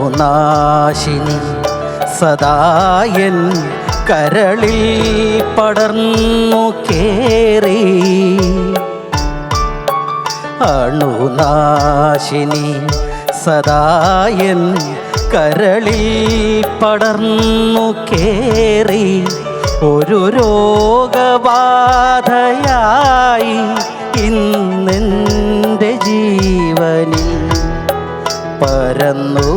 അണുനാശിനി സദായൻ കരളിൽ പടർന്നു കേറി. അണുനാശിനി സദായൻ കരളിൽ പടർന്നു കേറി. ഒരു രോഗബാധയായി ഇന്നെൻ്റെ ജീവനിൽ പരന്നു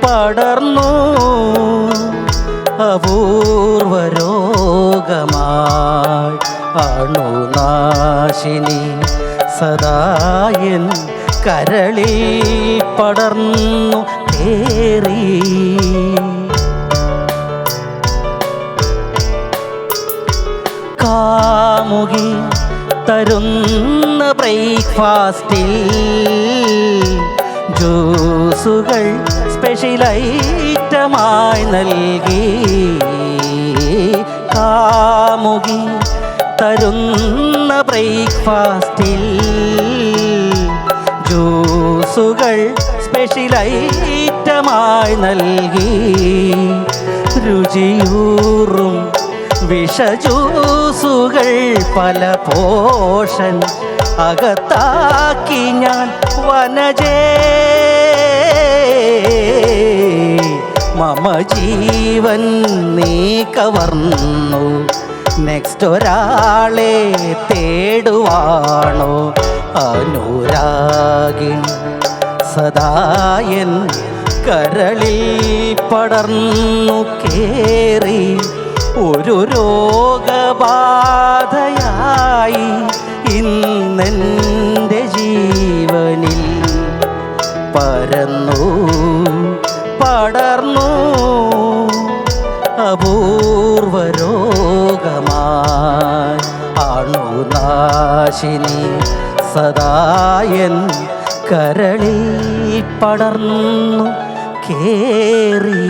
പടർന്നു അപൂർവ രോഗമായി. അണുനാശിനി സദായൻ കരളിൽ പടർന്നു കേറി. കാമുകി തരുന്ന ബ്രേക്ക്ഫാസ്റ്റിൽ ജ്യൂസുകൾ സ്പെഷ്യൽ ഐറ്റമായി നൽകി. കാമുകി തരുന്ന ബ്രേക്ക്ഫാസ്റ്റിൽ ജ്യൂസുകൾ സ്പെഷ്യൽ ഐറ്റമായി നൽകി. രുചിയൂറും വിഷജ്യൂസുകൾ പല പോഷൻ അകത്താക്കി ഞാൻ വനജേ. മമ ജീവൻ നീ കവർന്നു, നെക്സ്റ്റ് ഒരാളെ തേടുവാണോ? അനുരാഗിണി സദായൻ കരളിൽ പടർന്നു കേറി. ഒരു രോഗബാധയായി ഇന്നെൻ്റെ ജീവനിൽ പരന്നു പടർന്നു അപൂർവ രോഗമായി. അണുനാശിനി സദായൻ കരളിൽ പടർന്നു കേറി.